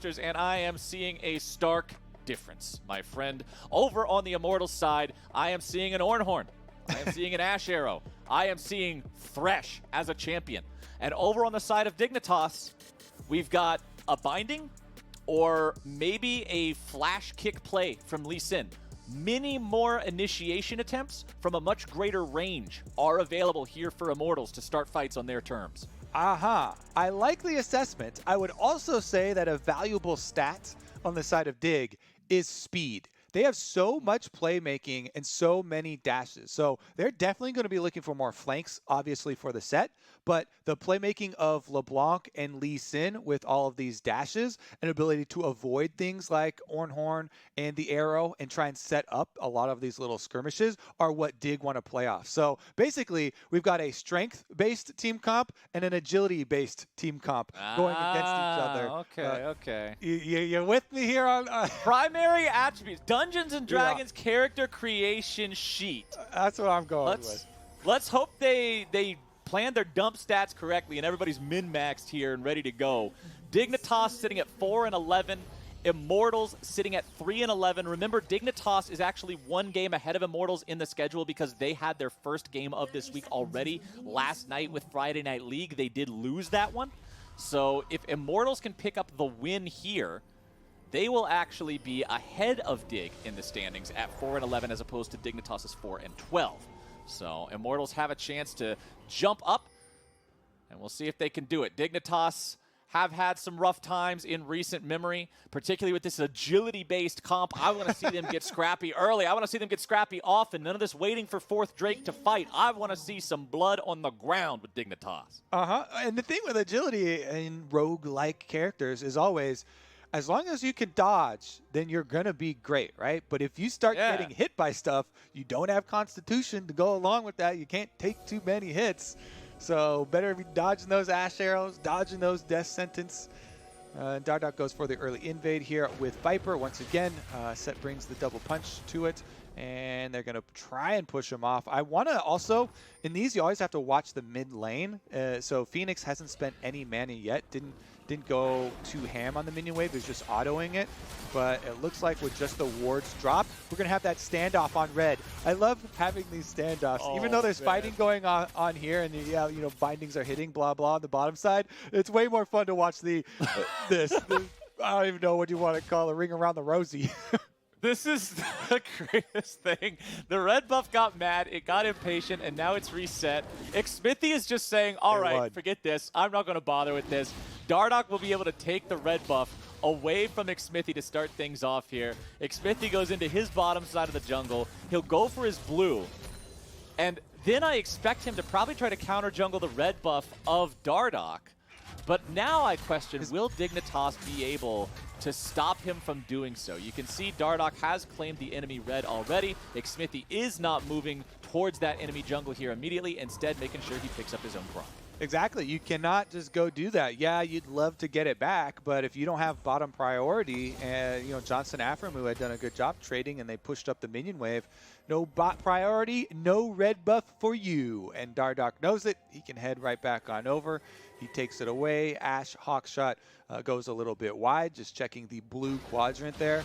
And I am seeing a stark difference, my friend. Over on the Immortals side, I am seeing an Ornn. I am seeing an Ashe Arrow. I am seeing Thresh as a champion. And over on the side of Dignitas, we've got a binding or maybe a flash kick play from Lee Sin. Many more initiation attempts from a much greater range are available here for Immortals to start fights on their terms. Aha, I like the assessment. I would also say that a valuable stat on the side of Dig is speed. They have so much playmaking and so many dashes. So they're definitely going to be looking for more flanks, obviously, for the Sett. But the playmaking of LeBlanc and Lee Sin with all of these dashes and ability to avoid things like Ornn and the arrow and try and set up a lot of these little skirmishes are what Dig want to play off. So basically, we've got a strength-based team comp and an agility-based team comp going against each other. Okay. You're with me here on... Primary attributes. Dungeons & Dragons character creation sheet. That's what I'm going with. Let's hope they planned their dump stats correctly and everybody's min-maxed here and ready to go. Dignitas sitting at 4-11. Immortals sitting at 3-11. Remember, Dignitas is actually one game ahead of Immortals in the schedule because they had their first game of this week already last night with Friday Night League. They did lose that one. So if Immortals can pick up the win here, they will actually be ahead of Dig in the standings at 4-11 as opposed to Dignitas' 4-12. So Immortals have a chance to jump up, and we'll see if they can do it. Dignitas have had some rough times in recent memory, particularly with this agility-based comp. I want to see them get scrappy early. I want to see them get scrappy often. None of this waiting for fourth Drake to fight. I want to see some blood on the ground with Dignitas. And the thing with agility in rogue-like characters is always, as long as you can dodge, then you're going to be great, right? But if you start getting hit by stuff, you don't have constitution to go along with that. You can't take too many hits. So better be dodging those Ashe arrows, dodging those death sentence. Dardoch goes for the early invade here with Viper. Once again, Sett brings the double punch to it, and they're going to try and push him off. I want to also, in these, you always have to watch the mid lane. So Fenix hasn't spent any mana yet. Didn't go too ham on the minion wave. He was just autoing it. But it looks like with just the wards dropped, we're going to have that standoff on red. I love having these standoffs. Even though there's fighting going on here and, bindings are hitting, blah, blah, on the bottom side, it's way more fun to watch this. I don't even know what you want to call it, ring around the rosy. This is the greatest thing. The red buff got mad, it got impatient, and now it's reset. Xmithie is just saying, all right, forget this. I'm not going to bother with this. Dardoch will be able to take the red buff away from Xmithie to start things off here. Xmithie goes into his bottom side of the jungle. He'll go for his blue. And then I expect him to probably try to counter jungle the red buff of Dardoch. But now I question, will Dignitas be able to stop him from doing so? You can see Dardoch has claimed the enemy red already. Xmithie is not moving towards that enemy jungle here immediately, instead making sure he picks up his own crop. Exactly. You cannot just go do that. Yeah, you'd love to get it back, but if you don't have bottom priority, and Johnsun Aphromoo had done a good job trading and they pushed up the minion wave, no bot priority, no red buff for you. And Dardoch knows it. He can head right back on over. He takes it away. Ashe Hawkshot goes a little bit wide, just checking the blue quadrant there.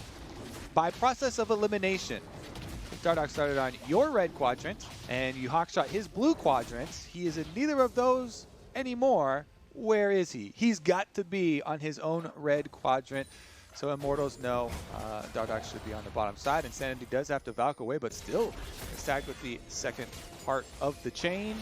By process of elimination, Dardoch started on your red quadrant, and you Hawkshot his blue quadrant. He is in neither of those anymore. Where is he? He's got to be on his own red quadrant. So Immortals know Dardoch should be on the bottom side. Insanity does have to Valk away, but still tagged with the second part of the chain.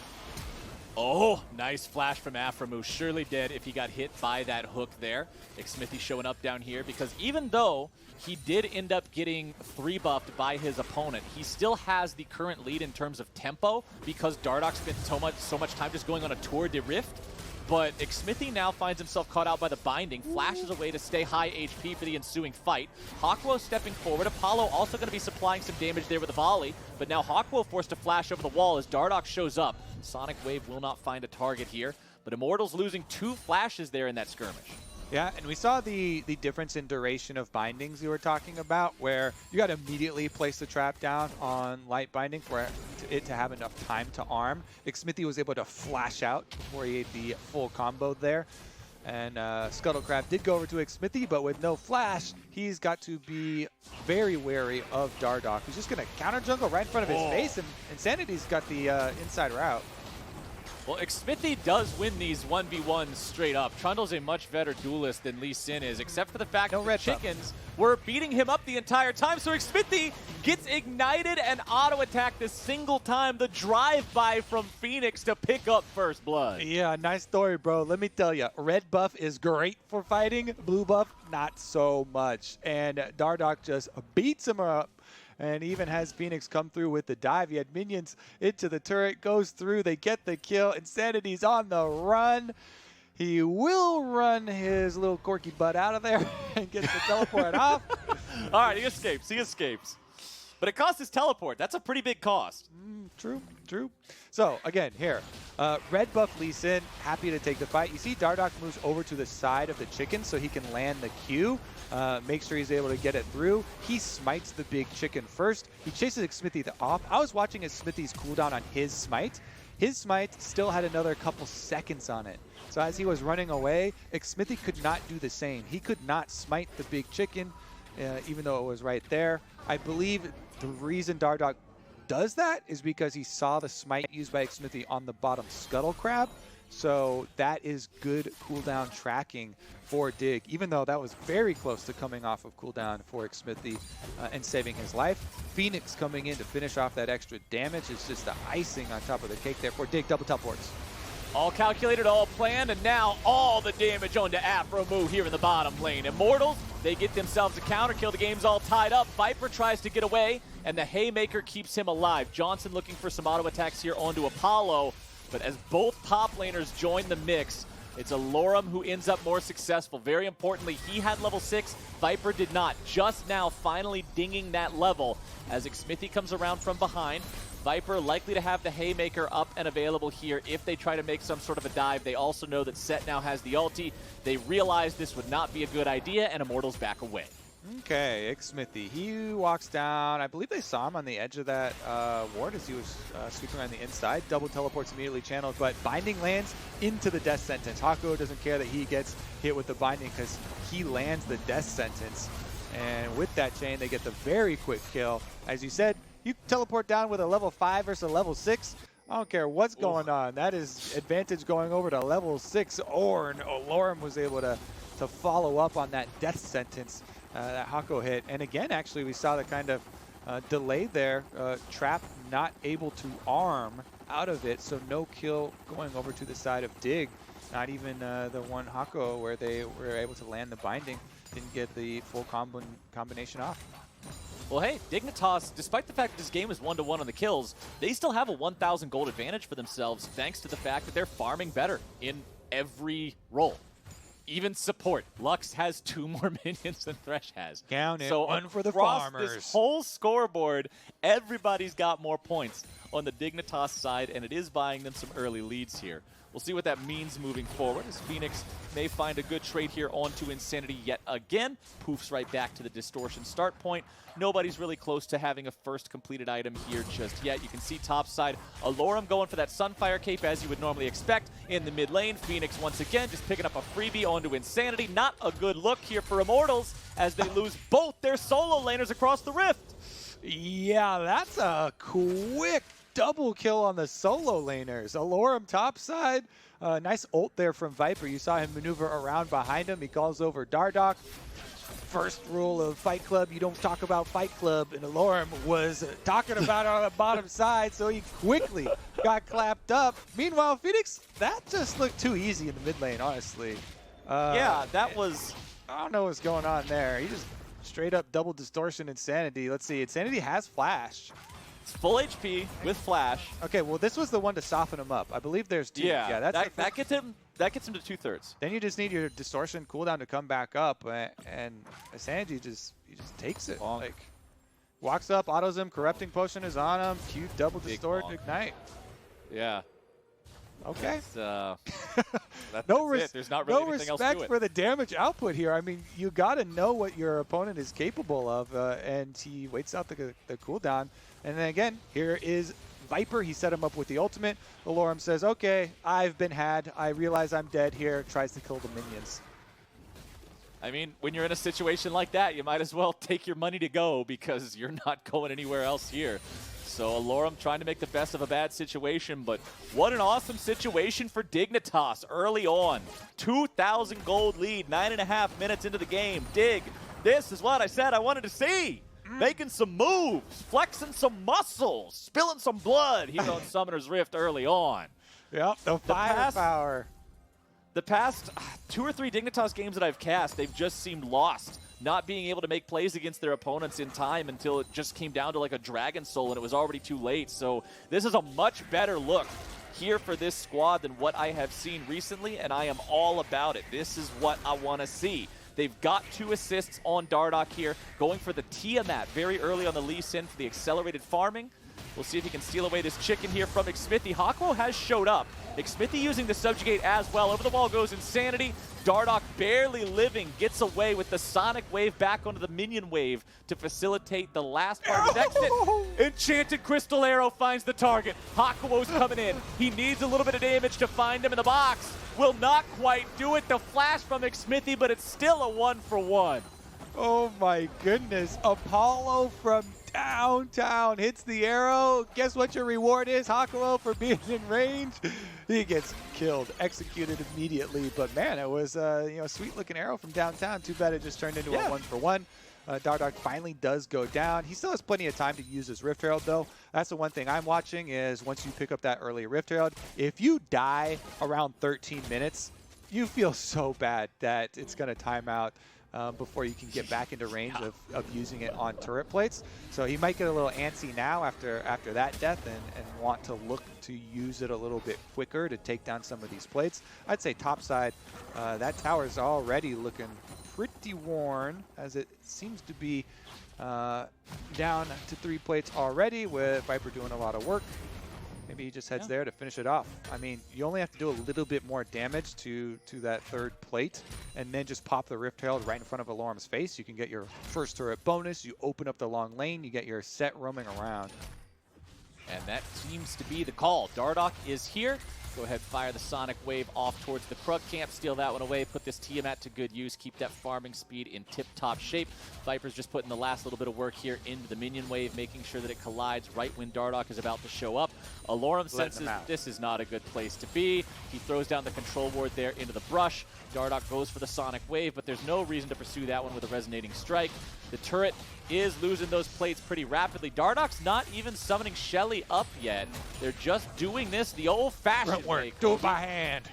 Oh, nice flash from Aphromoo. Surely dead if he got hit by that hook there. Xmithie showing up down here because even though he did end up getting 3-buffed by his opponent, he still has the current lead in terms of tempo because Dardoch spent so much time just going on a Tour de Rift. But Xmithie now finds himself caught out by the binding, flashes away to stay high HP for the ensuing fight. Hakuho stepping forward. Apollo also going to be supplying some damage there with a volley, but now Hakuho forced to flash over the wall as Dardoch shows up. Sonic Wave will not find a target here, but Immortals losing 2 flashes there in that skirmish. Yeah, and we saw the difference in duration of bindings you were talking about, where you got to immediately place the trap down on light binding for it to have enough time to arm. Xmithie was able to flash out before he ate the full combo there. And Scuttlecrab did go over to Xmithie, but with no flash, he's got to be very wary of Dardoch, who's just going to counter jungle right in front of his face, and Insanity's got the inside route. Well, Xmithie does win these 1v1s straight up. Trundle's a much better duelist than Lee Sin is, except for the fact that the chickens were beating him up the entire time. So Xmithie gets ignited and auto-attacked a single time. The drive-by from Fenix to pick up first blood. Yeah, nice story, bro. Let me tell you, red buff is great for fighting. Blue buff, not so much. And Dardoch just beats him up. And even has Fenix come through with the dive. He had minions into the turret, goes through, they get the kill. Insanity's on the run. He will run his little Corki butt out of there and gets the teleport off. All right, he escapes, he escapes. But it costs his teleport. That's a pretty big cost. True, true. So, again, here, red buff Lee Sin, happy to take the fight. You see Dardoch moves over to the side of the chicken so he can land the Q, make sure he's able to get it through. He smites the big chicken first. He chases Xmithie off. I was watching Xmithie's cooldown on his smite. His smite still had another couple seconds on it. So as he was running away, Xmithie could not do the same. He could not smite the big chicken, even though it was right there. I believe the reason Dardoch does that is because he saw the smite used by Xmithie on the bottom Scuttle Crab. So that is good cooldown tracking for Dig, even though that was very close to coming off of cooldown for Xmithie and saving his life. Fenix coming in to finish off that extra damage is just the icing on top of the cake there for Dig. Double teleports. All calculated, all planned, and now all the damage onto Aphromoo here in the bottom lane. Immortals, they get themselves a counter kill. The game's all tied up. Viper tries to get away, and the Haymaker keeps him alive. Johnsun looking for some auto attacks here onto Apollo, but as both top laners join the mix, it's Allorim who ends up more successful. Very importantly, he had level 6. Viper did not. Just now finally dinging that level as Xmithie comes around from behind. Viper likely to have the Haymaker up and available here if they try to make some sort of a dive. They also know that Sett now has the ulti. They realize this would not be a good idea, and Immortals back away. Okay, Xmithie, he walks down. I believe they saw him on the edge of that ward as he was sweeping around the inside. Double teleports immediately channeled, but binding lands into the death sentence. Hakuho doesn't care that he gets hit with the binding because he lands the death sentence. And with that chain, they get the very quick kill. As you said, you teleport down with a level 5 versus a level 6. I don't care what's going on. That is advantage going over to level 6. Allorim was able to follow up on that death sentence that Hakuho hit. And again, actually, we saw the kind of delay there. Trap not able to arm out of it, so no kill going over to the side of Dig. Not even the one Hakuho where they were able to land the binding. Didn't get the full combination off. Well, hey, Dignitas, despite the fact that this game is 1-to-1 on the kills, they still have a 1,000 gold advantage for themselves thanks to the fact that they're farming better in every role. Even support. Lux has 2 more minions than Thresh has. Count it. So one for the across farmers. This whole scoreboard, everybody's got more points on the Dignitas side, and it is buying them some early leads here. We'll see what that means moving forward, as Fenix may find a good trade here onto Insanity yet again. Poofs right back to the Distortion start point. Nobody's really close to having a first completed item here just yet. You can see topside, Allorim going for that Sunfire Cape as you would normally expect in the mid lane. Fenix once again just picking up a freebie onto Insanity. Not a good look here for Immortals as they lose both their solo laners across the rift. Yeah, that's a quick double kill on the solo laners. Allorim topside. Nice ult there from Viper. You saw him maneuver around behind him. He calls over Dardoch. First rule of Fight Club, you don't talk about Fight Club, and Allorim was talking about it on the bottom side, so he quickly got clapped up. Meanwhile, Fenix, that just looked too easy in the mid lane, honestly. Yeah, that was... I don't know what's going on there. He just straight up double Distortion Insanity. Let's see, Insanity has Flash. It's full HP with Flash. Okay, well, this was the one to soften him up. I believe there's 2. Yeah, that's that gets him. That gets him to 2/3. Then you just need your Distortion cooldown to come back up, and Insanity just takes it. Like, walks up, autos him, Corrupting Potion is on him, Q double Distort, Ignite. Yeah. Okay. That's it. There's not really anything else to it. No respect for the damage output here. I mean, you got to know what your opponent is capable of, and he waits out the cooldown. And then again, here is Viper, he set him up with the ultimate. Allorim says, okay, I've been had. I realize I'm dead here. Tries to kill the minions. I mean, when you're in a situation like that, you might as well take your money to go because you're not going anywhere else here. So Allorim trying to make the best of a bad situation, but what an awesome situation for Dignitas early on. 2,000 gold lead, 9.5 minutes into the game. Dig, this is what I said I wanted to see. Making some moves, flexing some muscles, spilling some blood here on Summoner's Rift early on. Yep, the firepower. The past 2 or 3 Dignitas games that I've cast, they've just seemed lost, not being able to make plays against their opponents in time until it just came down to like a Dragon Soul and it was already too late. So this is a much better look here for this squad than what I have seen recently, and I am all about it. This is what I want to see. They've got 2 assists on Dardoch here, going for the Tiamat very early on the Lee Sin for the accelerated farming. We'll see if he can steal away this chicken here from Xmithie. Hakuho has showed up. Xmithie using the subjugate as well. Over the wall goes Insanity. Dardoch barely living, gets away with the Sonic Wave back onto the Minion Wave to facilitate the last part of his exit. Enchanted Crystal Arrow finds the target. Hakuho's coming in. He needs a little bit of damage to find him in the box. Will not quite do it. The flash from Xmithie, but it's still a 1-for-1. Oh my goodness. Apollo from downtown hits the arrow. Guess what your reward is, Hakuho, for being in range? He gets killed, executed immediately. But man, it was a sweet looking arrow from downtown. Too bad it just turned into a 1-for-1. Dardoch finally does go down. He still has plenty of time to use his Rift Herald, though. That's the one thing I'm watching is once you pick up that early Rift Herald, if you die around 13 minutes, you feel so bad that it's going to time out before you can get back into range of using it on turret plates. So he might get a little antsy now after that death and want to look to use it a little bit quicker to take down some of these plates. I'd say topside, that tower's already looking pretty worn, as it seems to be down to 3 plates already, with Viper doing a lot of work. Maybe he just heads there to finish it off. I mean, you only have to do a little bit more damage to that 3rd plate, and then just pop the Rift Herald right in front of Allorim's face. You can get your first turret bonus, you open up the long lane, you get your Sett roaming around. And that seems to be the call. Dardoch is here. Go ahead, fire the Sonic Wave off towards the Krug camp, steal that one away, put this Tiamat to good use, keep that farming speed in tip-top shape. Viper's just putting the last little bit of work here into the Minion Wave, making sure that it collides right when Dardoch is about to show up. Allorim senses this is not a good place to be. He throws down the control ward there into the brush. Dardoch goes for the Sonic Wave, but there's no reason to pursue that one with a resonating strike. The turret is losing those plates pretty rapidly. Dardoch's not even summoning Shelly up yet. They're just doing this the old-fashioned way. Do it by hand.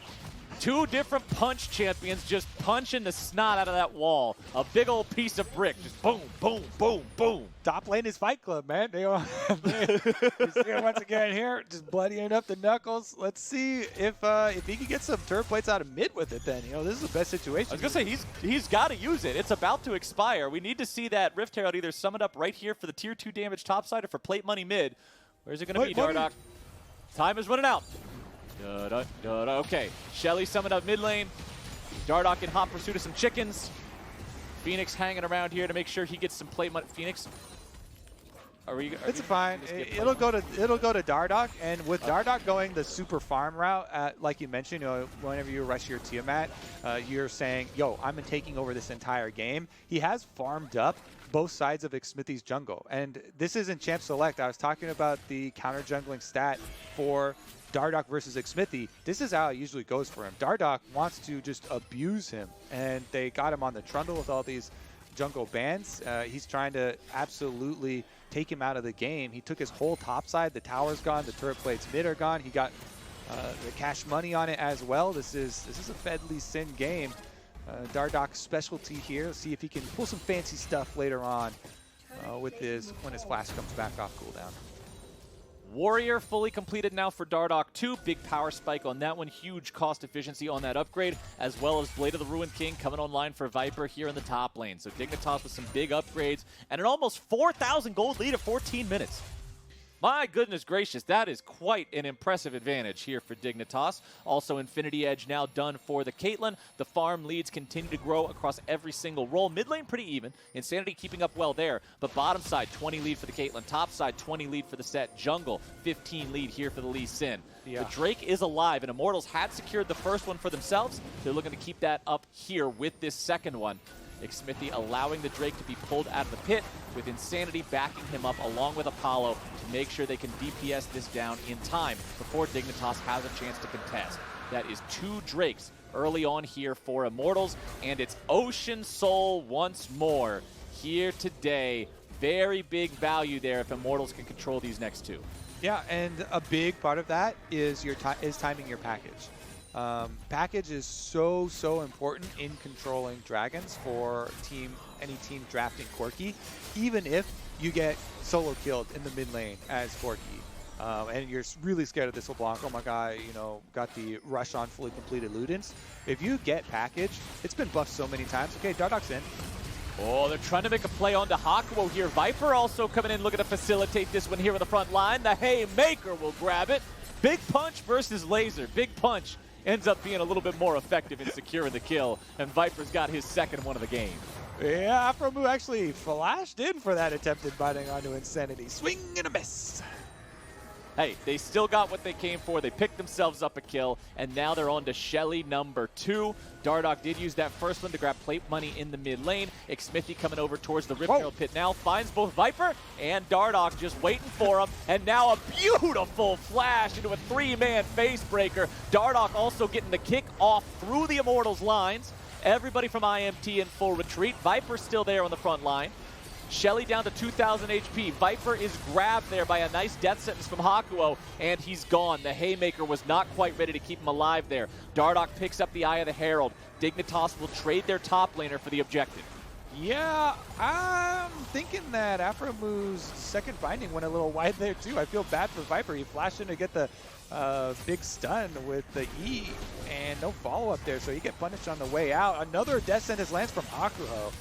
2 different punch champions just punching the snot out of that wall. A big old piece of brick. Just boom, boom, boom, boom. Top lane is Fight Club, man. You see it once again here, just bloodying up the knuckles. Let's see if he can get some turret plates out of mid with it then. This is the best situation. I was going to say, he's got to use it. It's about to expire. We need to see that Rift Herald either summoned up right here for the tier 2 damage topside or for plate money mid. Where's it going to be, Dardoch? Time is running out. Okay, Shelly summoned up mid lane. Dardoch in hot pursuit of some chickens. Fenix hanging around here to make sure he gets some plate money. Fenix, it's fine. It'll go to Dardoch, and with Dardoch going the super farm route, like you mentioned, whenever you rush your Tiamat, you're saying, "Yo, I'm taking over this entire game." He has farmed up both sides of Xmithie's jungle, and this isn't champ select. I was talking about the counter jungling stat for Dardoch versus Xmithie. This is how it usually goes for him. Dardoch wants to just abuse him, and they got him on the Trundle with all these jungle bans. He's trying to absolutely take him out of the game. He took his whole top side. The tower's gone. The turret plates mid are gone. He got the cash money on it as well. This is a Fedly Sin game. Dardoch's specialty here. Let's see if he can pull some fancy stuff later on when his flash comes back off cooldown. Warrior fully completed now for Dardoch 2. Big power spike on that one. Huge cost efficiency on that upgrade, as well as Blade of the Ruined King coming online for Viper here in the top lane. So Dignitas with some big upgrades and an almost 4,000 gold lead at 14 minutes. My goodness gracious, that is quite an impressive advantage here for Dignitas. Also, Infinity Edge now done for the Caitlyn. The farm leads continue to grow across every single role. Mid lane pretty even. Insanity keeping up well there. But bottom side, 20 lead for the Caitlyn. Top side, 20 lead for the Sett. Jungle, 15 lead here for the Lee Sin. Yeah. The Drake is alive, and Immortals had secured the first one for themselves. They're looking to keep that up here with this second one. Xmithie allowing the Drake to be pulled out of the pit, with Insanity backing him up along with Apollo to make sure they can DPS this down in time before Dignitas has a chance to contest. That is 2 Drakes early on here for Immortals, and it's Ocean Soul once more here today. Very big value there if Immortals can control these next 2. Yeah, and a big part of that is timing your package. Package is so important in controlling dragons for any team drafting Corki, even if you get solo killed in the mid lane as Corki. And you're really scared of this LeBlanc. Oh my god, you know, got the rush on fully completed Ludens. If you get package, it's been buffed so many times. Okay, Dardoch's in. Oh, they're trying to make a play onto Hakuho here. Viper also coming in looking to facilitate this one here on the front line. The Haymaker will grab it. Big punch versus laser. Big punch ends up being a little bit more effective in securing the kill, and Viper's got his second one of the game. Yeah, Aphromoo actually flashed in for that attempted biting onto Insanity. Swing and a miss. Hey, they still got what they came for. They picked themselves up a kill, and now they're on to Shelly number 2. Dardoch did use that first one to grab plate money in the mid lane. Xmithie coming over towards the Rip Trail pit now, finds both Viper and Dardoch just waiting for him, and now a beautiful flash into a 3-man face breaker. Dardoch also getting the kick off through the Immortals lines. Everybody from IMT in full retreat. Viper still there on the front line. Shelly down to 2,000 HP. Viper is grabbed there by a nice death sentence from Hakuho, and he's gone. The Haymaker was not quite ready to keep him alive there. Dardoch picks up the Eye of the Herald. Dignitas will trade their top laner for the objective. Yeah, I'm thinking that Aphromoo's second binding went a little wide there too. I feel bad for Viper. He flashed in to get the big stun with the E, and no follow-up there, so he get punished on the way out. Another death sentence lands from Hakuho.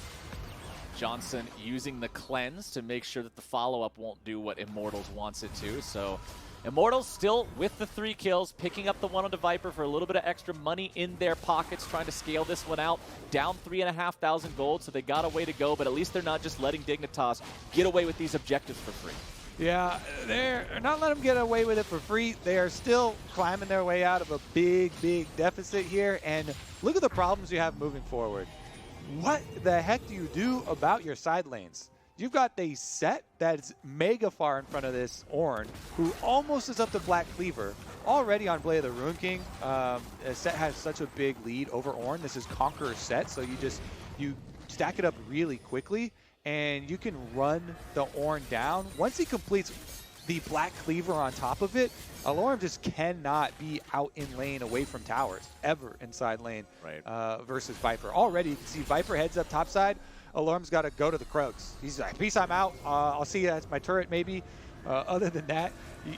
Johnsun using the cleanse to make sure that the follow-up won't do what Immortals wants it to. So Immortals still with the 3 kills, picking up the one onto Viper for a little bit of extra money in their pockets, trying to scale this one out. Down 3,500 gold, so they got a way to go, but at least they're not just letting Dignitas get away with these objectives for free. Yeah, they're not letting them get away with it for free. They are still climbing their way out of a big deficit here, and look at the problems you have moving forward. What the heck do you do about your side lanes? You've got a Sett that's mega far in front of this Ornn, who almost is up to Black Cleaver, already on Blade of the Ruin King. Sett has such a big lead over Ornn. This is Conqueror Sett, so you stack it up really quickly, and you can run the Ornn down. Once he completes the Black Cleaver on top of it, Allorim just cannot be out in lane away from towers, ever inside lane, right. Versus Viper. Already, you can see Viper heads up topside. Allorim's got to go to the Croaks. He's like, peace, I'm out. I'll see you at my turret maybe. Other than that,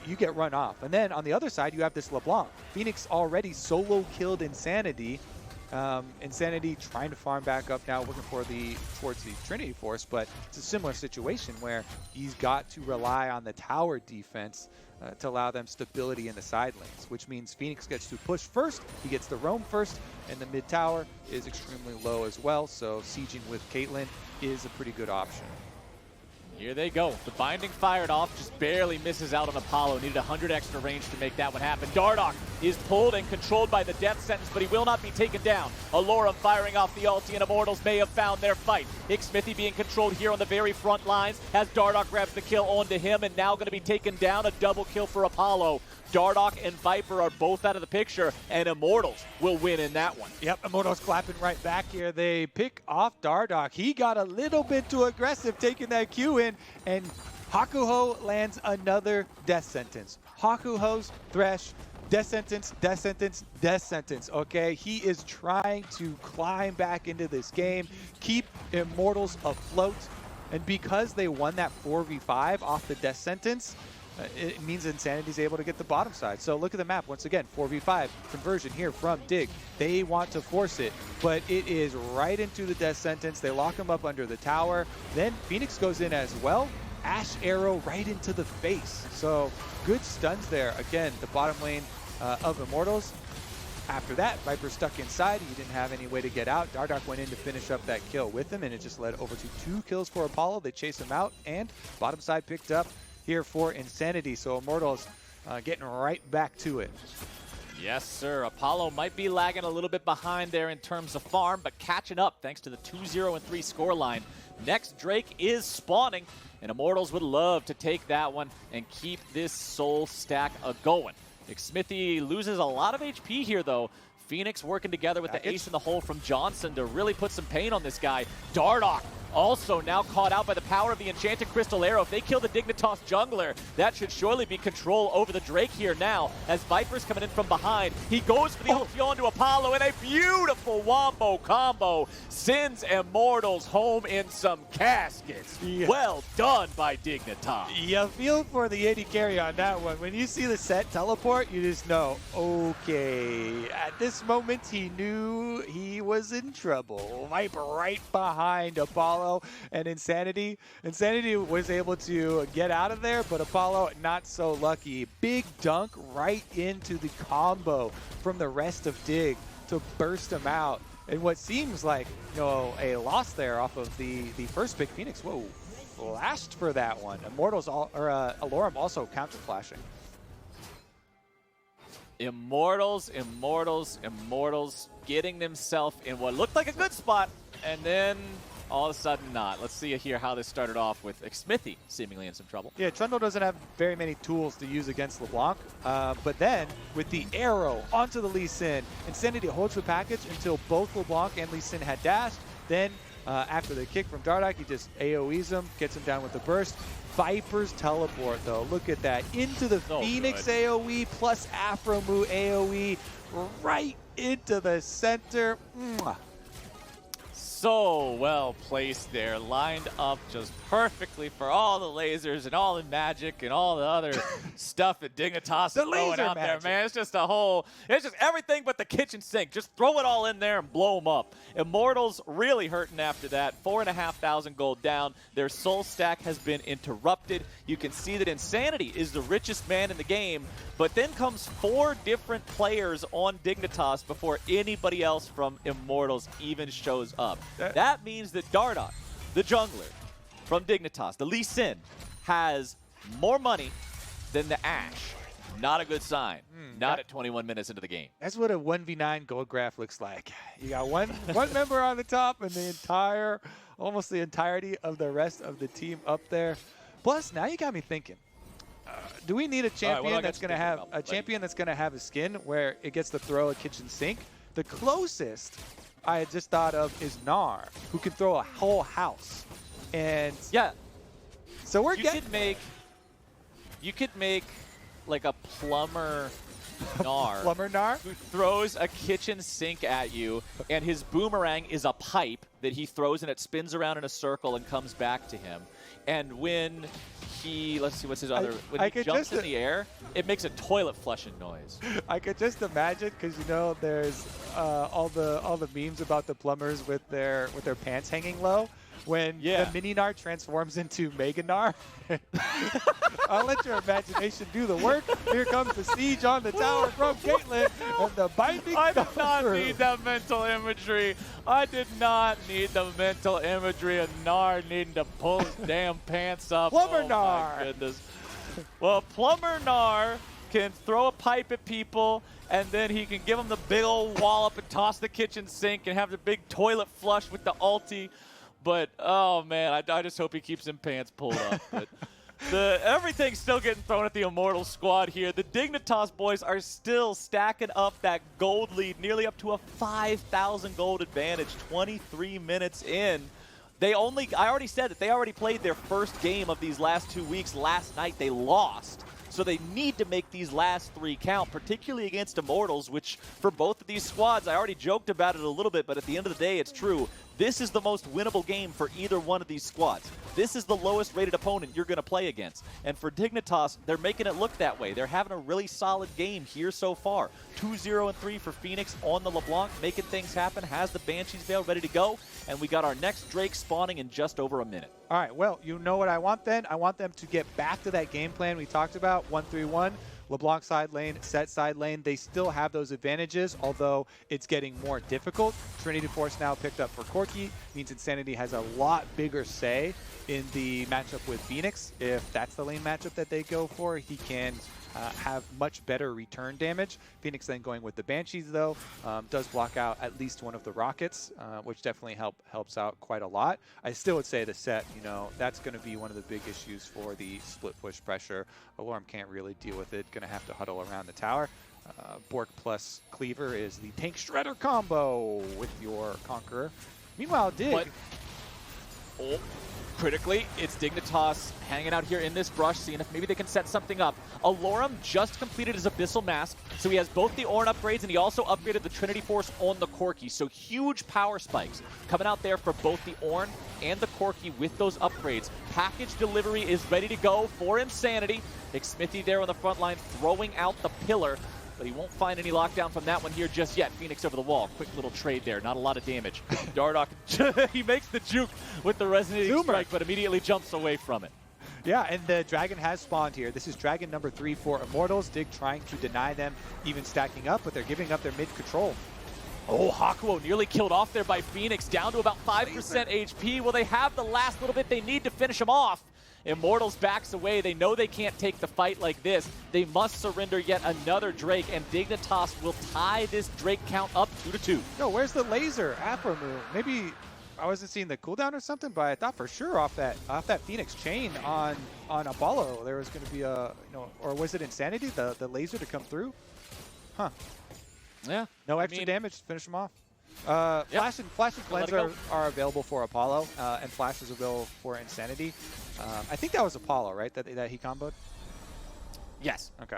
you get run off. And then on the other side, you have this LeBlanc. Fenix already solo killed Insanity. Insanity trying to farm back up now, looking for towards the Trinity Force, but it's a similar situation where he's got to rely on the tower defense to allow them stability in the side lanes, which means Fenix gets to push first, he gets to roam first, and the mid tower is extremely low as well, so sieging with Caitlyn is a pretty good option. Here they go. The binding fired off, just barely misses out on Apollo. Needed 100 extra range to make that one happen. Dardoch is pulled and controlled by the death sentence, but he will not be taken down. Allorim firing off the ulti, and Immortals may have found their fight. Xmithie being controlled here on the very front lines as Dardoch grabs the kill onto him, and now going to be taken down. A double kill for Apollo. Dardoch and Viper are both out of the picture, and Immortals will win in that one. Yep, Immortals clapping right back here. They pick off Dardoch. He got a little bit too aggressive taking that Q in, and Hakuho lands another death sentence. Hakuho's Thresh, death sentence, death sentence, death sentence, okay? He is trying to climb back into this game, keep Immortals afloat, and because they won that 4v5 off the death sentence, it means Insanity's able to get the bottom side. So look at the map once again, 4v5 conversion here from Dig. They want to force it, but it is right into the death sentence. They lock him up under the tower. Then Fenix goes in as well. Ashe arrow right into the face. So good stuns there. Again, the bottom lane of Immortals. After that, Viper stuck inside. He didn't have any way to get out. Dardoch went in to finish up that kill with him, and it just led over to 2 kills for Apollo. They chase him out, and bottom side picked up here for Insanity. So Immortals getting right back to it. Yes, sir. Apollo might be lagging a little bit behind there in terms of farm, but catching up thanks to the 2-0 and 3 scoreline. Next Drake is spawning, and Immortals would love to take that one and keep this soul stack a-going. Xmithie loses a lot of HP here, though. Fenix working together with the ace in the hole from Johnsun to really put some pain on this guy. Dardoch also now caught out by the power of the Enchanted Crystal Arrow. If they kill the Dignitas jungler, that should surely be control over the Drake here now. As Viper's coming in from behind, he goes for the ulti onto Apollo, and a beautiful wombo combo sends Immortals home in some caskets. Yeah. Well done by Dignitas. Yeah, feel for the AD carry on that one. When you see the Sett teleport, you just know, okay, at this moment he knew he was in trouble. Viper right behind Apollo and Insanity. Insanity was able to get out of there, but Apollo not so lucky. Big dunk right into the combo from the rest of Dig to burst him out. And what seems like, you know, a loss there off of the first pick. Fenix, whoa, flashed for that one. Immortals, Allorim also counter flashing. Immortals getting themselves in what looked like a good spot, and then all of a sudden not. Let's see here how this started off with Xmithie seemingly in some trouble. Yeah, Trundle doesn't have very many tools to use against LeBlanc, but then with the arrow onto the Lee Sin, Insanity holds the package until both LeBlanc and Lee Sin had dashed. Then after the kick from Dardoch, he just AoEs him, gets him down with the burst. Viper's teleport, though, look at that. Into the Fenix AoE plus Aphromoo AoE right into the center. Mwah. So well placed there, lined up just perfectly for all the lasers and all the magic and all the other stuff that Dignitas is throwing out there, man. It's just it's just everything but the kitchen sink. Just throw it all in there and blow them up. Immortals really hurting after that. 4,500 gold down. Their soul stack has been interrupted. You can see that Insanity is the richest man in the game, but then comes 4 different players on Dignitas before anybody else from Immortals even shows up. That means that Dardoch, the jungler from Dignitas, the Lee Sin, has more money than the Ashe. Not a good sign. Not at 21 minutes into the game. That's what a 1v9 gold graph looks like. You got one member on the top and the almost the entirety of the rest of the team up there. Plus, now you got me thinking. Do we need a champion that's going to have a skin where it gets to throw a kitchen sink? The closest I had just thought of is Gnar, who can throw a whole house. And yeah, so you could make like a plumber Gnar, who throws a kitchen sink at you, and his boomerang is a pipe that he throws, and it spins around in a circle and comes back to him. And when he, let's see, what's his other, when he jumps in the air, it makes a toilet flushing noise. I could just imagine, because you know there's all the memes about the plumbers with their pants hanging low. When the mini Gnar transforms into Mega Gnar. I'll let your imagination do the work. Here comes the siege on the tower from Caitlyn, and the binding I did not need that mental imagery. I did not need the mental imagery of Gnar needing to pull his damn pants up. Plumber Gnar. My goodness. Well, Plumber Gnar can throw a pipe at people, and then he can give them the big old wallop and toss the kitchen sink and have the big toilet flush with the ulti. But, oh, man, I just hope he keeps them pants pulled up. But everything's still getting thrown at the Immortals squad here. The Dignitas boys are still stacking up that gold lead, nearly up to a 5,000 gold advantage, 23 minutes in. I already said that they already played their first game of these last 2 weeks. Last night they lost. So they need to make these last 3 count, particularly against Immortals, which for both of these squads, I already joked about it a little bit, but at the end of the day, it's true. This is the most winnable game for either one of these squads. This is the lowest rated opponent you're going to play against. And for Dignitas, they're making it look that way. They're having a really solid game here so far. 2-0-3 for Fenix on the LeBlanc, making things happen, has the Banshee's Veil ready to go, and we got our next Drake spawning in just over a minute. All right, well, you know what I want then? I want them to get back to that game plan we talked about, 1-3-1. LeBlanc side lane, Sett side lane, they still have those advantages, although it's getting more difficult. Trinity Force now picked up for Corki, means Insanity has a lot bigger say in the matchup with Fenix. If that's the lane matchup that they go for, he can have much better return damage. Fenix then going with the Banshees though, does block out at least one of the rockets, which definitely helps out quite a lot. I still would say the Sett, you know, that's going to be one of the big issues for the split push pressure. Allorim can't really deal with it, going to have to huddle around the tower. Bork plus Cleaver is the tank shredder combo with your Conqueror. Meanwhile, Dig. Critically, it's Dignitas hanging out here in this brush, seeing if maybe they can set something up. Allorim just completed his Abyssal Mask, so he has both the Ornn upgrades, and he also upgraded the Trinity Force on the Corki. So huge power spikes coming out there for both the Ornn and the Corki with those upgrades. Package delivery is ready to go for Insanity. Xmithie there on the front line throwing out the pillar, but he won't find any lockdown from that one here just yet. Fenix over the wall. Quick little trade there. Not a lot of damage. Dardoch, he makes the juke with the resonating strike, but immediately jumps away from it. Yeah, and the Dragon has spawned here. This is Dragon number 3 for Immortals. Dig trying to deny them even stacking up, but they're giving up their mid control. Oh, Hakuho nearly killed off there by Fenix, down to about 5% HP. Well, they have the last little bit they need to finish him off. Immortals backs away. They know they can't take the fight like this. They must surrender yet another Drake, and Dignitas will tie this Drake count up 2-2. No, where's the laser? Aphromoo. Maybe I wasn't seeing the cooldown or something, but I thought for sure off that Fenix chain on Apollo there was going to be a, you know, or was it Insanity, the laser to come through? Huh. Yeah. No extra damage to finish him off. Flash and Cleanse are available for Apollo, and Flash is available for Insanity. I think that was Apollo, right? That he comboed? Yes. Okay.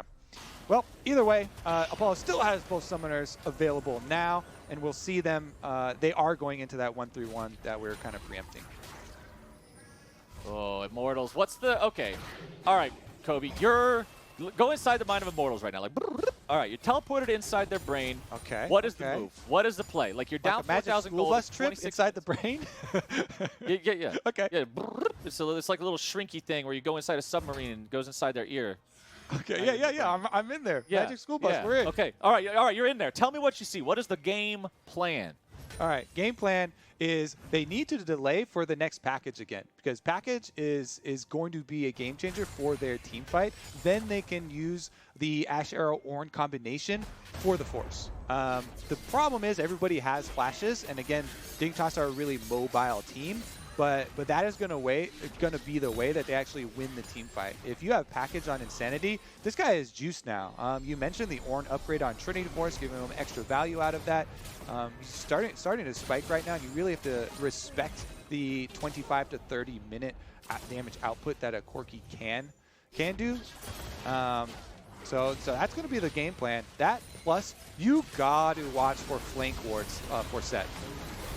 Well, either way, Apollo still has both summoners available now, and we'll see them. They are going into that 1-3-1 that we're kind of preempting. Oh, Immortals. What's the... Okay. All right, Kobe. Go inside the mind of Immortals right now. Like, all right, you're teleported inside their brain. Okay. What is the move? What is the play? Like, you're down 4,000 gold. Bus trip inside the brain? Yeah. Okay. Yeah. So it's like a little shrinky thing where you go inside a submarine and it goes inside their ear. Okay. Yeah. I'm in there. Yeah. Magic School Bus. We're in. Okay. All right. You're in there. Tell me what you see. What is the game plan? All right. Game plan is they need to delay for the next package again, because package is going to be a game changer for their team fight. Then they can use the Ashe Arrow Ornn combination for the Force. The problem is everybody has flashes, and again, Dignitas are a really mobile team. But that is going to be the way that they actually win the team fight. If you have package on Insanity, this guy is juiced now. You mentioned the Ornn upgrade on Trinity Force, giving him extra value out of that. He's starting to spike right now. You really have to respect the 25 to 30 minute damage output that a Corki can do. So that's going to be the game plan. That plus you got to watch for flank wards for Sett.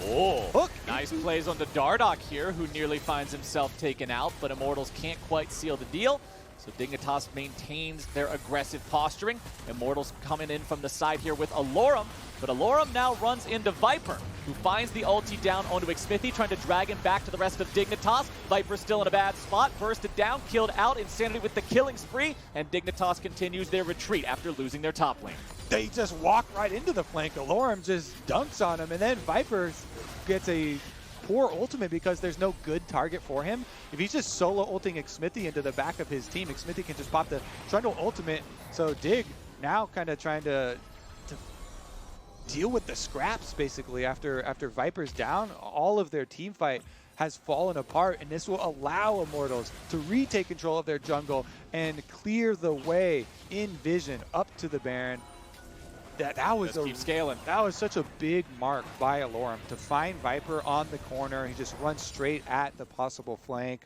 Oh, Hook. Nice plays on the Dardoch here, who nearly finds himself taken out, but Immortals can't quite seal the deal. So Dignitas maintains their aggressive posturing. Immortals coming in from the side here with Allorim, but Allorim now runs into Viper, who finds the ulti down onto Xmithie, trying to drag him back to the rest of Dignitas. Viper's still in a bad spot, bursted down, killed out, Insanity with the killing spree, and Dignitas continues their retreat after losing their top lane. They just walk right into the flank. Allorim just dunks on him, and then Viper gets a poor ultimate because there's no good target for him. If he's just solo ulting Xmithie into the back of his team, Xmithie can just pop the Trundle ultimate. So Dig now kind of trying to deal with the scraps basically after Viper's down. All of their team fight has fallen apart, and this will allow Immortals to retake control of their jungle and clear the way in vision up to the Baron. That was keep scaling. That was such a big mark by Allorim to find Viper on the corner. He just runs straight at the possible flank.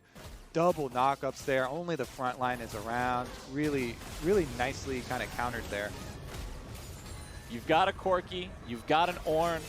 Double knockups there. Only the front line is around. Really, really nicely kind of countered there. You've got a Corki. You've got an Ornn.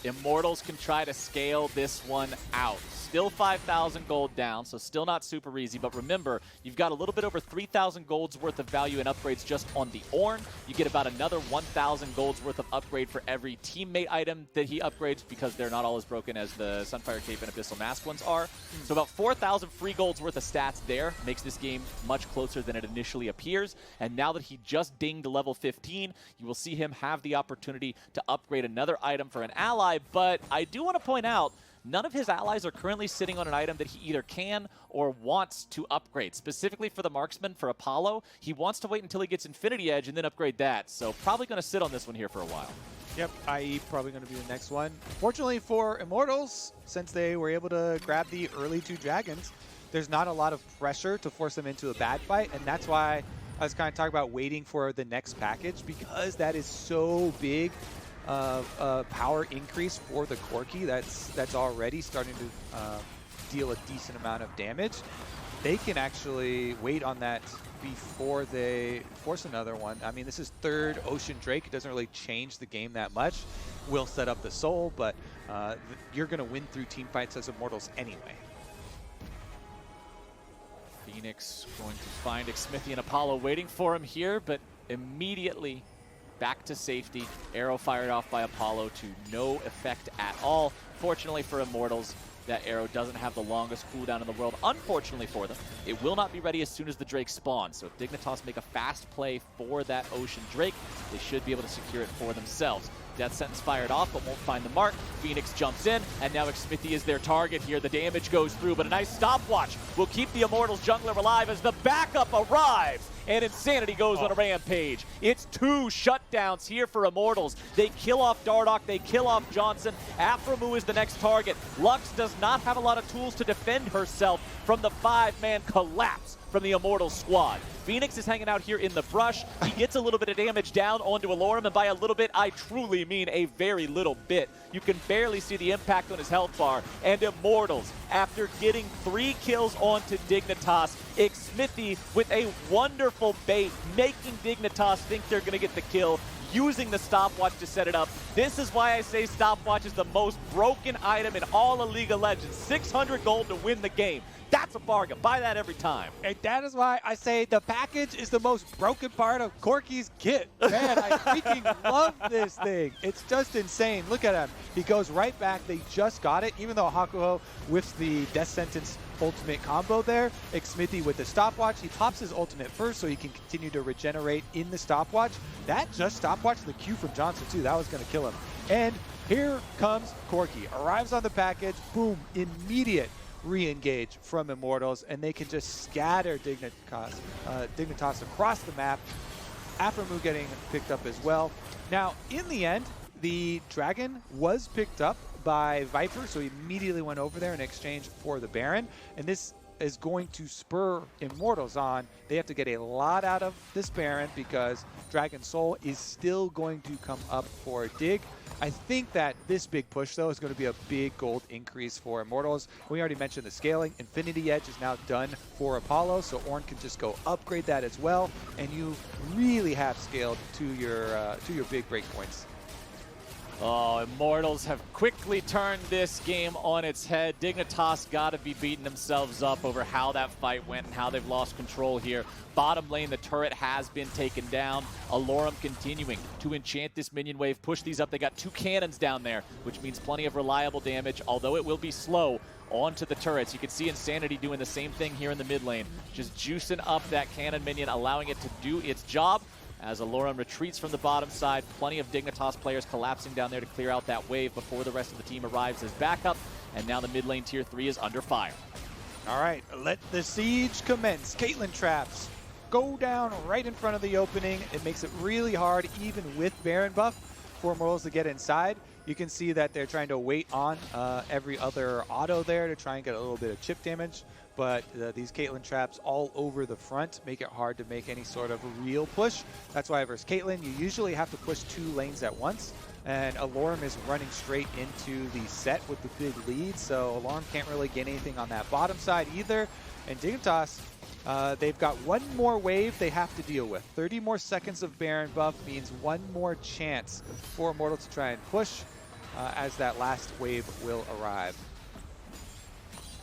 Immortals can try to scale this one out. Still 5,000 gold down, so still not super easy. But remember, you've got a little bit over 3,000 gold's worth of value in upgrades just on the Ornn. You get about another 1,000 gold's worth of upgrade for every teammate item that he upgrades, because they're not all as broken as the Sunfire Cape and Abyssal Mask ones are. So about 4,000 free gold's worth of stats there makes this game much closer than it initially appears. And now that he just dinged level 15, you will see him have the opportunity to upgrade another item for an ally. But I do want to point out, none of his allies are currently sitting on an item that he either can or wants to upgrade. Specifically for the marksman, for Apollo, he wants to wait until he gets Infinity Edge and then upgrade that. So probably going to sit on this one here for a while. Yep, IE probably going to be the next one. Fortunately for Immortals, since they were able to grab the early 2 dragons, there's not a lot of pressure to force them into a bad fight, and that's why I was kind of talking about waiting for the next package, because that is so big of power increase for the Corki that's already starting to deal a decent amount of damage. They can actually wait on that before they force another one. I mean, this is 3rd Ocean Drake. It doesn't really change the game that much. Will set up the soul, but you're going to win through team fights as Immortals anyway. Fenix going to find Xmithie and Apollo waiting for him here, but immediately back to safety. Arrow fired off by Apollo to no effect at all. Fortunately for Immortals, that arrow doesn't have the longest cooldown in the world. Unfortunately for them, it will not be ready as soon as the Drake spawns. So if Dignitas make a fast play for that Ocean Drake, they should be able to secure it for themselves. Death Sentence fired off, but won't find the mark. Fenix jumps in, and now Xmithie is their target here. The damage goes through, but a nice stopwatch will keep the Immortals jungler alive as the backup arrives, and Insanity goes on a rampage. It's 2 shutdowns here for Immortals. They kill off Dardoch, they kill off Johnsun. Aphromoo is the next target. Lux does not have a lot of tools to defend herself from the 5-man collapse from the Immortals squad. Fenix is hanging out here in the brush. He gets a little bit of damage down onto Allorim, and by a little bit, I truly mean a very little bit. You can barely see the impact on his health bar. And Immortals, after getting 3 kills onto Dignitas, Xmithie with a wonderful bait, making Dignitas think they're going to get the kill, using the stopwatch to set it up. This is why I say stopwatch is the most broken item in all of League of Legends. 600 gold to win the game. That's a bargain. Buy that every time. And that is why I say the package is the most broken part of Corki's kit. Man, I freaking love this thing. It's just insane. Look at him. He goes right back. They just got it. Even though Hakuho whiffs the Death Sentence ultimate combo there, Xmithie with the stopwatch, he pops his ultimate first so he can continue to regenerate in the stopwatch. That just stopwatch the Q from Johnsun too. That was going to kill him. And here comes Corki. Arrives on the package. Boom. Immediate re-engage from Immortals, and they can just scatter Dignitas across the map. Aphromoo getting picked up as well. Now, in the end, the Dragon was picked up by Viper, so he immediately went over there in exchange for the Baron, and this is going to spur Immortals on. They have to get a lot out of this Baron because Dragon Soul is still going to come up for Dig. I think that this big push, though, is going to be a big gold increase for Immortals. We already mentioned the scaling. Infinity Edge is now done for Apollo, so Ornn can just go upgrade that as well, and you really have scaled to your big breakpoints. Oh, Immortals have quickly turned this game on its head. Dignitas got to be beating themselves up over how that fight went and how they've lost control here. Bottom lane, the turret has been taken down. Allorim continuing to enchant this minion wave, push these up. They got 2 cannons down there, which means plenty of reliable damage, although it will be slow onto the turrets. You can see Insanity doing the same thing here in the mid lane, just juicing up that cannon minion, allowing it to do its job. As Allorim retreats from the bottom side, plenty of Dignitas players collapsing down there to clear out that wave before the rest of the team arrives as backup. And now the mid lane tier 3 is under fire. All right, let the siege commence. Caitlyn traps go down right in front of the opening. It makes it really hard, even with Baron buff, for Immortals to get inside. You can see that they're trying to wait on every other auto there to try and get a little bit of chip damage. But these Caitlyn traps all over the front make it hard to make any sort of real push. That's why versus Caitlyn, you usually have to push 2 lanes at once. And Allorim is running straight into the Sett with the big lead, so Allorim can't really get anything on that bottom side either. And Dignitas, they've got 1 more wave they have to deal with. 30 more seconds of Baron buff means 1 more chance for Immortal to try and push. as that last wave will arrive.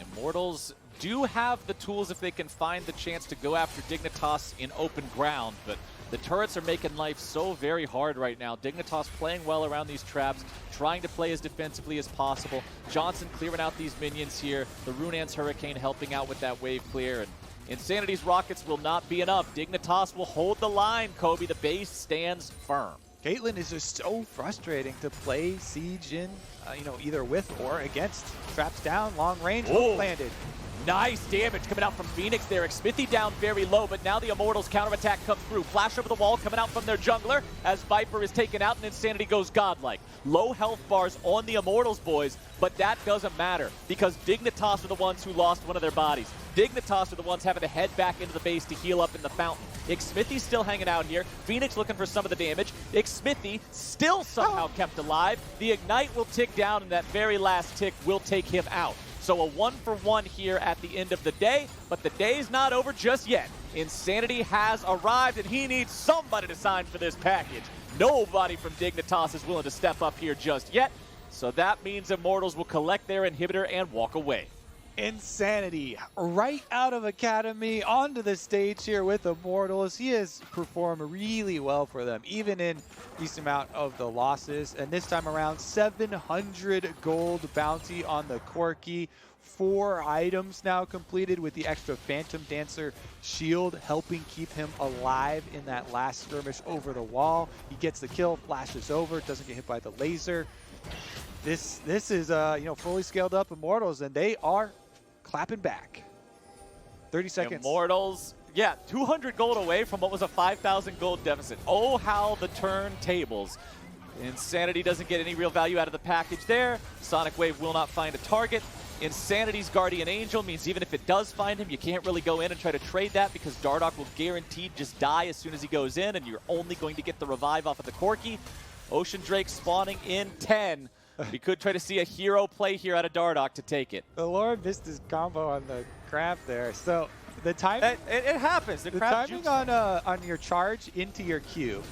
Immortals do have the tools if they can find the chance to go after Dignitas in open ground, but the turrets are making life so very hard right now. Dignitas playing well around these traps, trying to play as defensively as possible. Johnsun clearing out these minions here. The Runaan's Hurricane helping out with that wave clear. And Insanity's rockets will not be enough. Dignitas will hold the line, Kobe. The base stands firm. Caitlyn is just so frustrating to play Siege in, either with or against. Traps down, long range, hook landed. Nice damage coming out from Fenix there. Xmithie down very low, but now the Immortals counterattack comes through. Flash over the wall coming out from their jungler as Viper is taken out and Insanity goes godlike. Low health bars on the Immortals, boys, but that doesn't matter because Dignitas are the ones who lost one of their bodies. Dignitas are the ones having to head back into the base to heal up in the fountain. Xmithie's still hanging out here. Fenix looking for some of the damage. Xmithie still somehow kept alive. The Ignite will tick down, and that very last tick will take him out. So a 1-for-1 here at the end of the day, but the day's not over just yet. Insanity has arrived, and he needs somebody to sign for this package. Nobody from Dignitas is willing to step up here just yet, so that means Immortals will collect their inhibitor and walk away. Insanity right out of Academy onto the stage here with Immortals. He has performed really well for them, even in this amount of the losses. And this time around, 700 gold bounty on the Corki. 4 items now completed with the extra Phantom Dancer shield helping keep him alive in that last skirmish over the wall. He gets the kill, flashes over, doesn't get hit by the laser. This is fully scaled up Immortals, and they are clapping back. 30 seconds. Immortals, 200 gold away from what was a 5,000 gold deficit. Oh, how the turntables. Insanity doesn't get any real value out of the package there. Sonic Wave will not find a target. Insanity's Guardian Angel means even if it does find him, you can't really go in and try to trade that because Dardoch will guaranteed just die as soon as he goes in, and you're only going to get the revive off of the Corki. Ocean Drake spawning in 10. We could try to see a hero play here out of Dardoch to take it. Allorim missed his combo on the crab there. So the timing... It happens. The timing on your charge into your Q,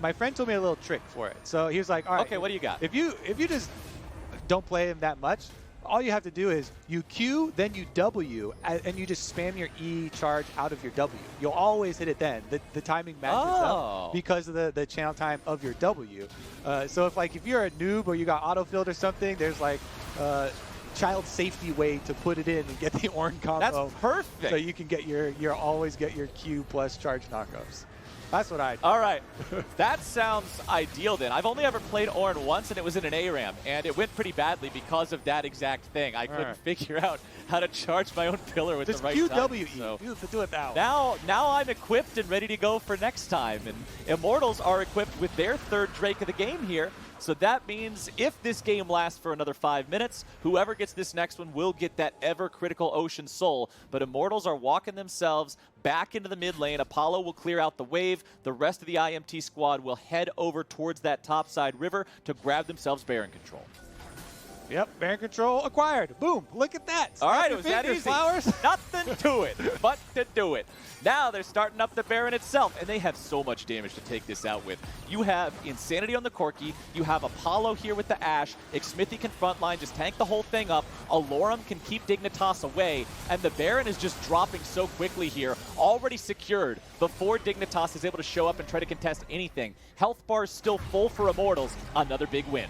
my friend told me a little trick for it. So he was like, all right. Okay, what do you got? If you just don't play him that much, all you have to do is you Q, then you W, and you just spam your E charge out of your W. You'll always hit it then. The timing matches up because of the channel time of your W. So if you're a noob or you got autofilled or something, there's like child safety way to put it in and get the Ornn combo. That's perfect. So you can get always get your Q plus charge knockups. That's what I do. All right. That sounds ideal then. I've only ever played Ornn once, and it was in an ARAM, and it went pretty badly because of that exact thing. I couldn't figure out how to charge my own pillar with the right timing. So do it that way. Now I'm equipped and ready to go for next time. And Immortals are equipped with their 3rd Drake of the game here. So that means if this game lasts for another 5 minutes, whoever gets this next one will get that ever-critical Ocean Soul. But Immortals are walking themselves back into the mid lane. Apollo will clear out the wave. The rest of the IMT squad will head over towards that topside river to grab themselves Baron control. Yep, Baron control acquired. Boom, look at that. All right, it was that easy. Flowers. Nothing to it but to do it. Now they're starting up the Baron itself, and they have so much damage to take this out with. You have Insanity on the Corki. You have Apollo here with the Ashe. Xmithie can frontline, just tank the whole thing up. Allorim can keep Dignitas away, and the Baron is just dropping so quickly here, already secured before Dignitas is able to show up and try to contest anything. Health bar is still full for Immortals. Another big win.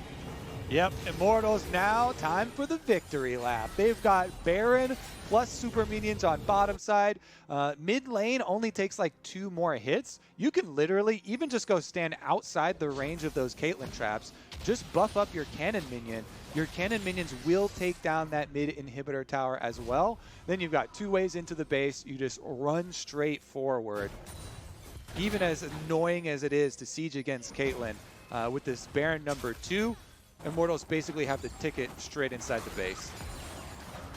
Yep, Immortals now, time for the victory lap. They've got Baron plus super minions on bottom side. Mid lane only takes like 2 more hits. You can literally even just go stand outside the range of those Caitlyn traps. Just buff up your cannon minion. Your cannon minions will take down that mid inhibitor tower as well. Then you've got 2 ways into the base. You just run straight forward. Even as annoying as it is to siege against Caitlyn, with this Baron number 2, Immortals basically have the ticket straight inside the base.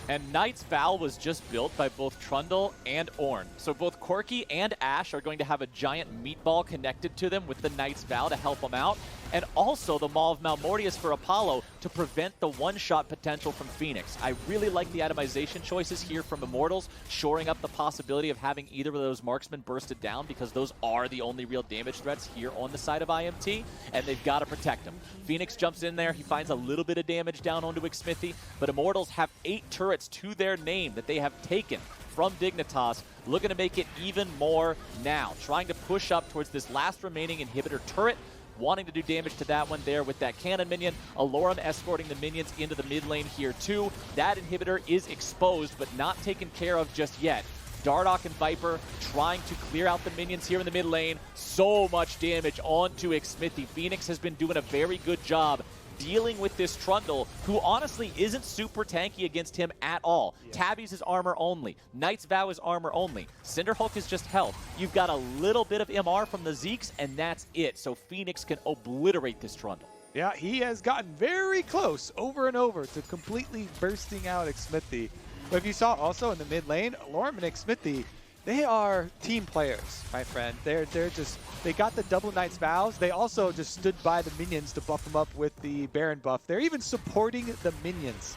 And Knight's Vow was just built by both Trundle and Ornn. So both Corki and Ashe are going to have a giant meatball connected to them with the Knight's Vow to help them out. and also the Maw of Malmortius for Apollo to prevent the one-shot potential from Fenix. I really like the itemization choices here from Immortals, shoring up the possibility of having either of those marksmen bursted down, because those are the only real damage threats here on the side of IMT, and they've got to protect them. Phoenix jumps in there, he finds a little bit of damage down onto Xmithie, but Immortals have 8 turrets to their name that they have taken from Dignitas, looking to make it even more now, trying to push up towards this last remaining inhibitor turret, wanting to do damage to that one there with that cannon minion. Allorim escorting the minions into the mid lane here too. That inhibitor is exposed, but not taken care of just yet. Dardoch and Viper trying to clear out the minions here in the mid lane. So much damage onto Xmithie. Fenix has been doing a very good job dealing with this Trundle, who honestly isn't super tanky against him at all. Yeah. Tabby's is armor only. Knight's Vow is armor only. Cinderhulk is just health. You've got a little bit of MR from the Zeeks, and that's it. So Fenix can obliterate this Trundle. Yeah, he has gotten very close over and over to completely bursting out Xmithie. But if you saw also in the mid lane, Allorim and Xmithie, they are team players, my friend. They got the double Knight's Vows. They also just stood by the minions to buff them up with the Baron buff. They're even supporting the minions.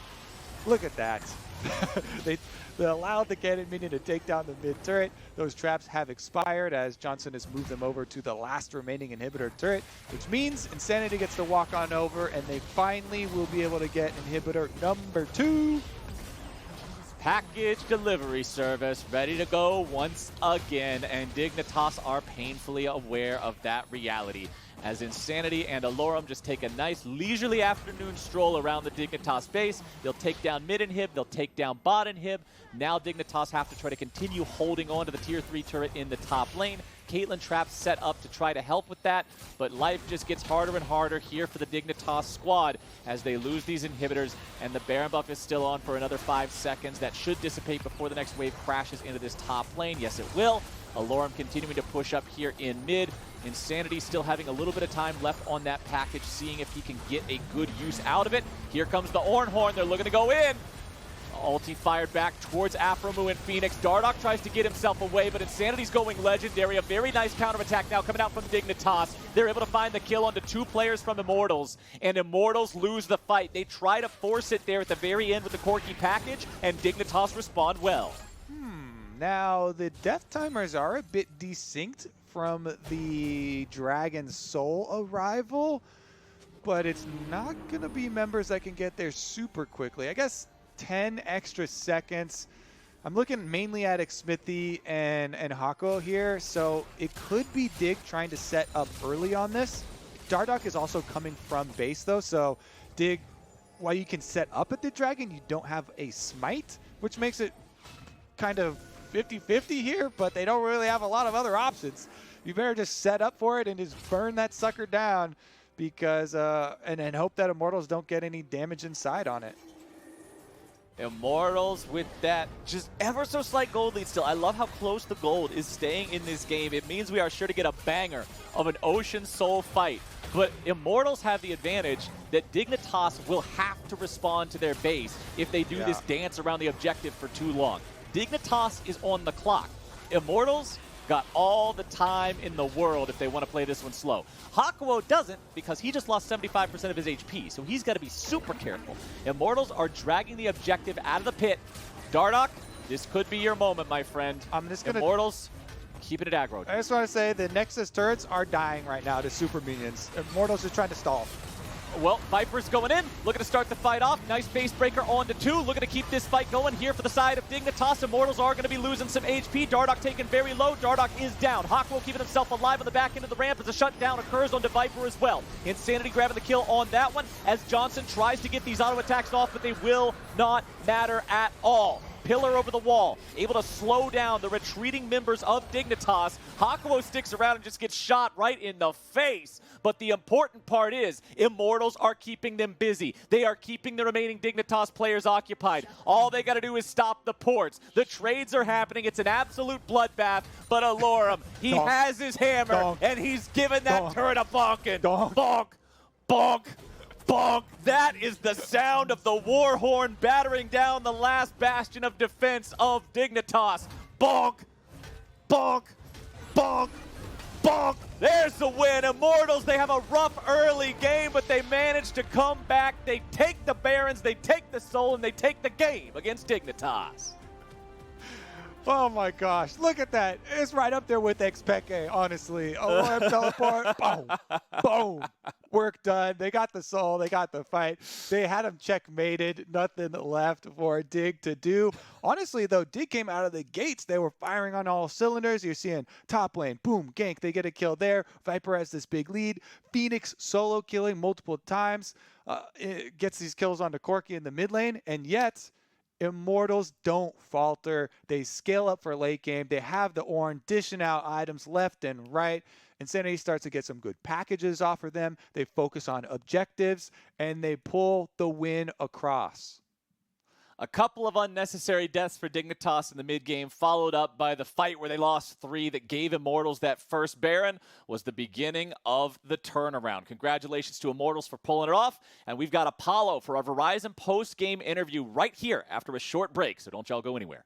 Look at that. They allowed the cannon minion to take down the mid turret. Those traps have expired as Johnsun has moved them over to the last remaining inhibitor turret, which means Insanity gets to walk on over, and they finally will be able to get inhibitor number 2. Package delivery service ready to go once again, and Dignitas are painfully aware of that reality, as Insanity and Allorim just take a nice leisurely afternoon stroll around the Dignitas base. They'll take down mid inhib, they'll take down bot inhib. Now Dignitas have to try to continue holding on to the tier 3 turret in the top lane. Caitlyn traps set up to try to help with that, but life just gets harder and harder here for the Dignitas squad as they lose these inhibitors, and the Baron buff is still on for another 5 seconds. That should dissipate before the next wave crashes into this top lane. Yes, it will. Allorim continuing to push up here in mid. Insanity still having a little bit of time left on that package, seeing if he can get a good use out of it. Here comes the Ornn. They're looking to go in. Ulti fired back towards Aphromoo and Fenix. Dardoch tries to get himself away, but Insanity's going legendary. A very nice counterattack now coming out from Dignitas. They're able to find the kill onto 2 players from Immortals, and Immortals lose the fight. They try to force it there at the very end with the Corki package, and Dignitas respond well. Now, the death timers are a bit desynced from the Dragon Soul arrival, but it's not going to be members that can get there super quickly. I guess 10 extra seconds. I'm looking mainly at Xmithie and Hakuho here, so it could be Dig trying to set up early on this. Dardoch is also coming from base though, so Dig, while you can set up at the Dragon, you don't have a smite, which makes it kind of 50-50 here, but they don't really have a lot of other options. You better just set up for it and just burn that sucker down, because and hope that Immortals don't get any damage inside on it. Immortals with that just ever so slight gold lead still. I love how close the gold is staying in this game. It means we are sure to get a banger of an Ocean Soul fight. But Immortals have the advantage that Dignitas will have to respond to their base if they do this dance around the objective for too long. Dignitas is on the clock. Immortals got all the time in the world if they want to play this one slow. Hakuho doesn't, because he just lost 75% of his HP, so he's got to be super careful. Immortals are dragging the objective out of the pit. Dardoch, this could be your moment, my friend. I'm just gonna... Immortals, keeping it aggro. I just want to say the Nexus turrets are dying right now to super minions. Immortals are trying to stall. Well, Viper's going in, looking to start the fight off. Nice base breaker on to 2, looking to keep this fight going here for the side of Dignitas. Immortals are going to be losing some HP. Dardoch taken very low. Dardoch is down. Hakuho keeping himself alive on the back end of the ramp as a shutdown occurs onto Viper as well. Insanity grabbing the kill on that one as Johnsun tries to get these auto attacks off, but they will not matter at all. Pillar over the wall, able to slow down the retreating members of Dignitas. Hakuho sticks around and just gets shot right in the face. But the important part is Immortals are keeping them busy. They are keeping the remaining Dignitas players occupied. All they got to do is stop the ports. The trades are happening. It's an absolute bloodbath. But Allorim, he has his hammer, and he's giving that turret a bonking. Bonk, bonk. Bonk! That is the sound of the war horn battering down the last bastion of defense of Dignitas. Bonk! Bonk! Bonk! Bonk! There's the win. Immortals, they have a rough early game, but they manage to come back. They take the Barons, they take the Soul, and they take the game against Dignitas. Oh my gosh, look at that. It's right up there with Xpeke, honestly. Allorim teleport, boom, boom. Work done. They got the soul, they got the fight. They had him checkmated, nothing left for Dig to do. Honestly, though, Dig came out of the gates. They were firing on all cylinders. You're seeing top lane, boom, gank. They get a kill there. Viper has this big lead. Fenix solo killing multiple times. It gets these kills onto Corki in the mid lane, and yet Immortals don't falter. They scale up for late game. They have the Ornn dishing out items left and right. Insanity starts to get some good packages off of them. They focus on objectives, and they pull the win across. A couple of unnecessary deaths for Dignitas in the mid-game, followed up by the fight where they lost 3 that gave Immortals that first Baron, was the beginning of the turnaround. Congratulations to Immortals for pulling it off, and we've got Apollo for our Verizon post-game interview right here after a short break, so don't y'all go anywhere.